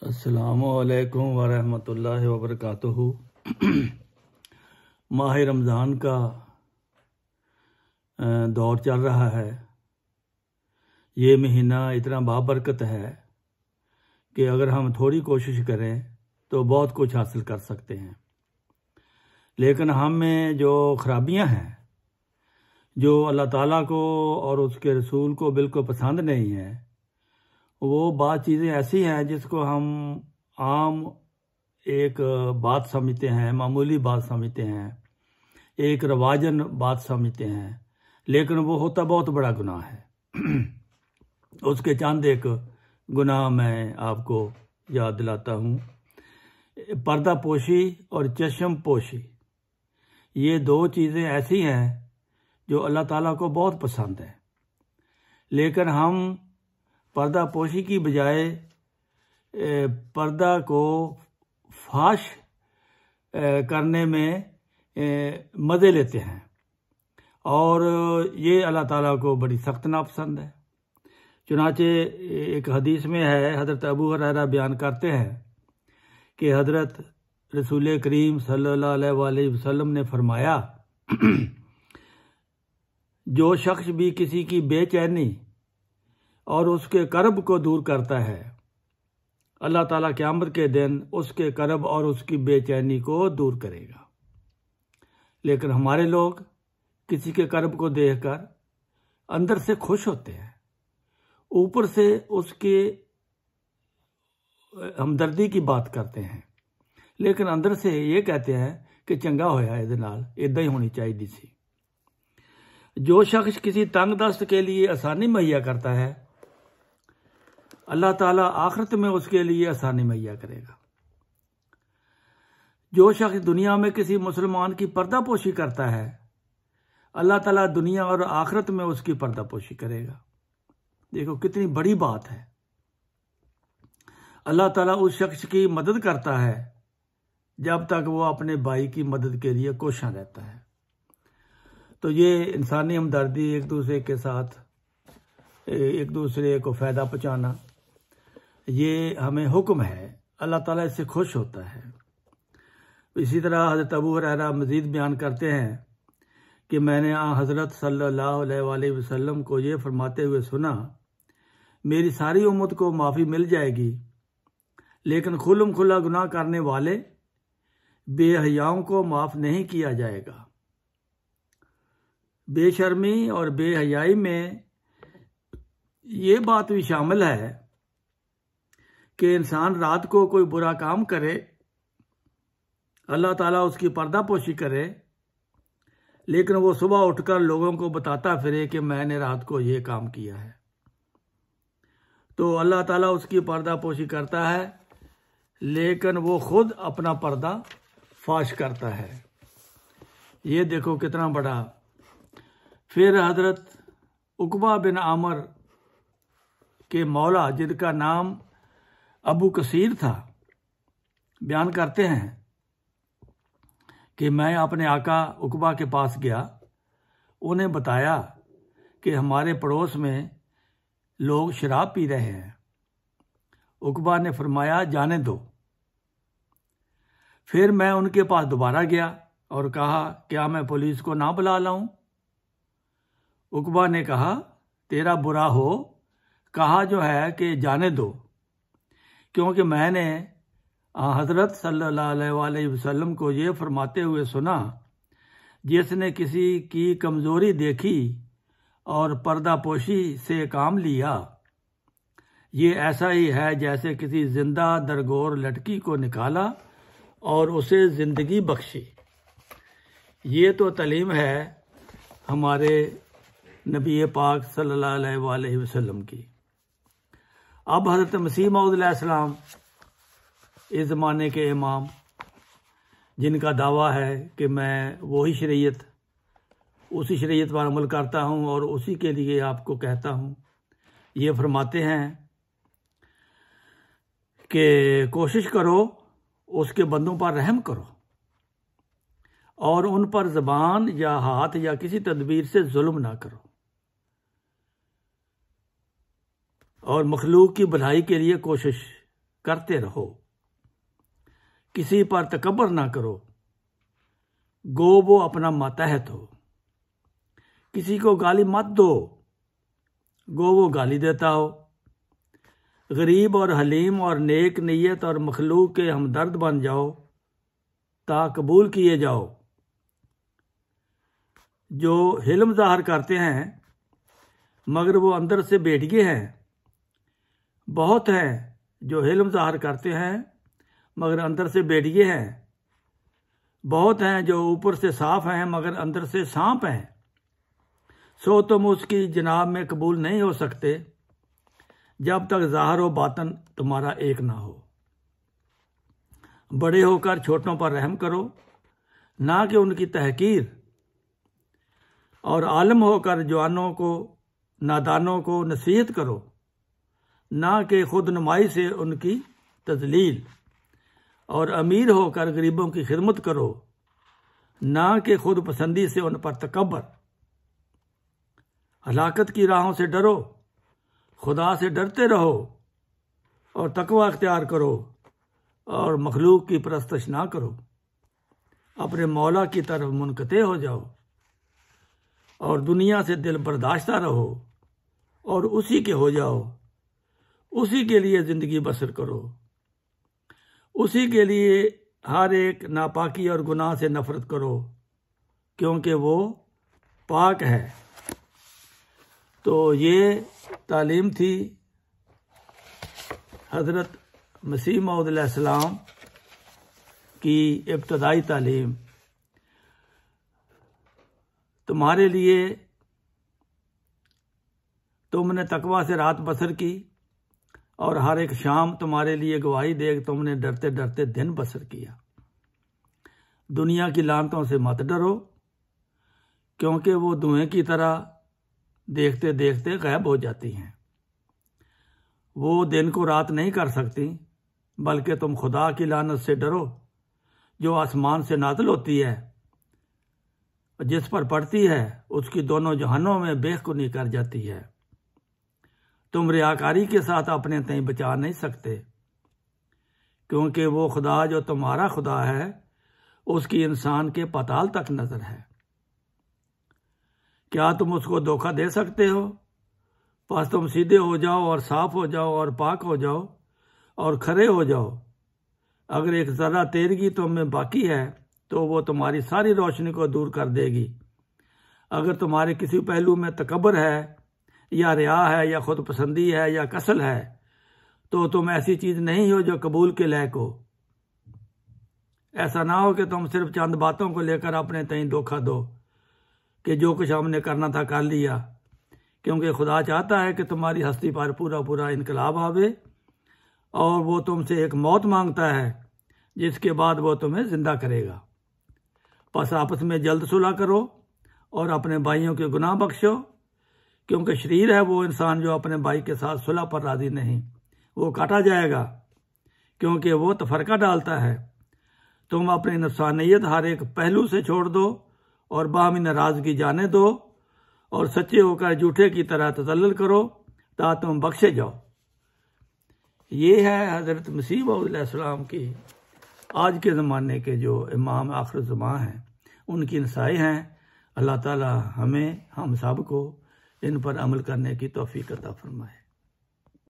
अस्सलामुअलैकुम वरहमतुल्लाहि वबरकातुहू। माह रमज़ान का दौर चल रहा है। ये महीना इतना बाबरकत है कि अगर हम थोड़ी कोशिश करें तो बहुत कुछ हासिल कर सकते हैं, लेकिन हम में जो खराबियां हैं, जो अल्लाह ताला को और उसके रसूल को बिल्कुल पसंद नहीं है, वो बात चीज़ें ऐसी हैं जिसको हम आम एक बात समझते हैं, मामूली बात समझते हैं, एक रवाजन बात समझते हैं, लेकिन वो होता बहुत बड़ा गुनाह है। उसके चंद एक गुनाह मैं आपको याद दिलाता हूँ। पर्दा पोशी और चश्म पोशी, ये दो चीज़ें ऐसी हैं जो अल्लाह ताला को बहुत पसंद है, लेकिन हम पर्दा पोशी की बजाय पर्दा को फाश करने में मज़े लेते हैं, और ये अल्लाह ताला को बड़ी सख्त नापसंद है। चुनाचे एक हदीस में है, हज़रत अबू हुरैरा बयान करते हैं कि हज़रत रसूल करीम सल्लल्लाहु अलैहि वसल्लम ने फरमाया, जो शख्स भी किसी की बेचैनी और उसके करब को दूर करता है, अल्लाह ताला क़यामत के दिन उसके करब और उसकी बेचैनी को दूर करेगा। लेकिन हमारे लोग किसी के करब को देखकर अंदर से खुश होते हैं, ऊपर से उसके हमदर्दी की बात करते हैं, लेकिन अंदर से ये कहते हैं कि चंगा होया इहदे नाल, इदां ही होनी चाहिए सी। जो शख्स किसी तंग दस्त के लिए आसानी मुहैया करता है, अल्लाह ताला आखिरत में उसके लिए आसानी मुहैया करेगा। जो शख्स दुनिया में किसी मुसलमान की पर्दापोशी करता है, अल्लाह ताला दुनिया और आखिरत में उसकी पर्दापोशी करेगा। देखो कितनी बड़ी बात है। अल्लाह ताला उस शख्स की मदद करता है जब तक वो अपने भाई की मदद के लिए कोशिश रहता है। तो ये इंसानी हमदर्दी, एक दूसरे के साथ एक दूसरे को फ़ायदा पहुँचाना, ये हमें हुक्म है, अल्लाह ताला इससे खुश होता है। इसी तरह हज़रत अबू हुरैरा मज़ीद बयान करते हैं कि मैंने हज़रत सल्लल्लाहु अलैहि वसल्लम को ये फरमाते हुए सुना, मेरी सारी उम्मत को माफ़ी मिल जाएगी, लेकिन खुल्लम खुल्ला गुनाह करने वाले बेहयाओं को माफ़ नहीं किया जाएगा। बेशर्मी और बेहयाई में ये बात भी शामिल है कि इंसान रात को कोई बुरा काम करे, अल्लाह ताला उसकी पर्दापोशी करे, लेकिन वो सुबह उठकर लोगों को बताता फिरे कि मैंने रात को ये काम किया है। तो अल्लाह ताला उसकी पर्दापोशी करता है, लेकिन वो खुद अपना पर्दा फाश करता है। ये देखो कितना बड़ा। फिर हज़रत उकबा बिन आमर के मौला, जिनका नाम अबू कसीर था, बयान करते हैं कि मैं अपने आका उकबा के पास गया, उन्हें बताया कि हमारे पड़ोस में लोग शराब पी रहे हैं। उकबा ने फरमाया, जाने दो। फिर मैं उनके पास दोबारा गया और कहा, क्या मैं पुलिस को ना बुला लाऊं? उकबा ने कहा, तेरा बुरा हो, कहा जो है कि जाने दो, क्योंकि मैंने हज़रत सल्लल्लाहु अलैहि वसल्लम को ये फरमाते हुए सुना, जिसने किसी की कमज़ोरी देखी और पर्दापोशी से काम लिया, ये ऐसा ही है जैसे किसी जिंदा दरगोर लड़की को निकाला और उसे ज़िंदगी बख्शी। ये तो तालीम है हमारे नबी पाक सल्लल्लाहु अलैहि वसल्लम की। अब हज़रत मसीह मऊद अलैहिस्सलाम, इस ज़माने के इमाम, जिनका दावा है कि मैं वही शरीयत, उसी शरीयत पर अमल करता हूँ और उसी के लिए आपको कहता हूँ, ये फरमाते हैं कि कोशिश करो उसके बंदों पर रहम करो और उन पर ज़बान या हाथ या किसी तदबीर से जुल्म ना करो, और मखलूक की भलाई के लिए कोशिश करते रहो। किसी पर तकब्बर ना करो, गो वो अपना मातहत हो। किसी को गाली मत दो, गो वो गाली देता हो। गरीब और हलीम और नेक नीयत और मखलूक के हमदर्द बन जाओ, ता कबूल किए जाओ। जो हिल्म ज़ाहिर करते हैं मगर वो अंदर से बेटिए हैं। बहुत हैं जो हिल्म ज़ाहिर करते हैं मगर अंदर से बेटिए हैं। बहुत हैं जो ऊपर से साफ हैं मगर अंदर से सांप हैं। सो तुम उसकी जनाब में कबूल नहीं हो सकते जब तक ज़ाहिर व बातन तुम्हारा एक ना हो। बड़े होकर छोटों पर रहम करो, ना कि उनकी तहकीर, और आलम होकर जवानों को नादानों को नसीहत करो, ना कि खुद नुमाई से उनकी तजलील। और अमीर होकर गरीबों की खिदमत करो, ना कि खुद पसंदी से उन पर तकब्बर। हलाकत की राहों से डरो, खुदा से डरते रहो और तकवा अख्तियार करो और मखलूक की परस्तश ना करो। अपने मौला की तरफ मुनकते हो जाओ और दुनिया से दिल बर्दाश्ता रहो और उसी के हो जाओ। उसी के लिए ज़िंदगी बसर करो। उसी के लिए हर एक नापाकी और गुनाह से नफरत करो, क्योंकि वो पाक है। तो ये तालीम थी हज़रत मसीह मौऊद अलैहिस्सलाम की इब्तदाई तालीम। तुम्हारे लिए तुमने तकवा से रात बसर की और हर एक शाम तुम्हारे लिए गवाही दे तुमने डरते डरते दिन बसर किया। दुनिया की लानतों से मत डरो, क्योंकि वो धुएं की तरह देखते देखते गायब हो जाती हैं। वो दिन को रात नहीं कर सकती, बल्कि तुम खुदा की लानत से डरो जो आसमान से नाज़िल होती है, जिस पर पड़ती है उसकी दोनों जहानों में बेखुनी कर जाती है। तुम रियाकारी के साथ अपने तय बचा नहीं सकते, क्योंकि वो खुदा जो तुम्हारा खुदा है उसकी इंसान के पाताल तक नजर है। क्या तुम उसको धोखा दे सकते हो? बस तुम सीधे हो जाओ और साफ हो जाओ और पाक हो जाओ और खरे हो जाओ। अगर एक ज़रा तेरगी तुम में बाकी है तो वो तुम्हारी सारी रोशनी को दूर कर देगी। अगर तुम्हारे किसी पहलू में तकब्बर है या रिया है या खुद पसंदी है या कसल है, तो तुम ऐसी चीज़ नहीं हो जो कबूल के लायक हो। ऐसा ना हो कि तुम सिर्फ चंद बातों को लेकर अपने तय धोखा दो कि जो कुछ हमने करना था कर लिया, क्योंकि खुदा चाहता है कि तुम्हारी हस्ती पर पूरा पूरा इनकलाब आवे और वो तुमसे एक मौत मांगता है जिसके बाद वो तुम्हें जिंदा करेगा। बस आपस में जल्द सुलह करो और अपने भाइयों के गुनाह बख्शो, क्योंकि शरीर है वो इंसान जो अपने भाई के साथ सुलह पर राजी नहीं, वो काटा जाएगा, क्योंकि वो तफरका डालता है। तुम अपनी नफसानियत हर एक पहलू से छोड़ दो और बाहमी नाराजगी जाने दो और सच्चे होकर झूठे की तरह तसल्लुल करो ताकि तुम बख्शे जाओ। ये है हज़रत मसीह मौऊद अलैहिस्सलाम की आज के ज़माने के जो इमाम आखिर ज़मां हैं, उनकी नसाई हैं। अल्लाह ताला हमें हम सब को इन पर अमल करने की तौफीक अता फरमाए।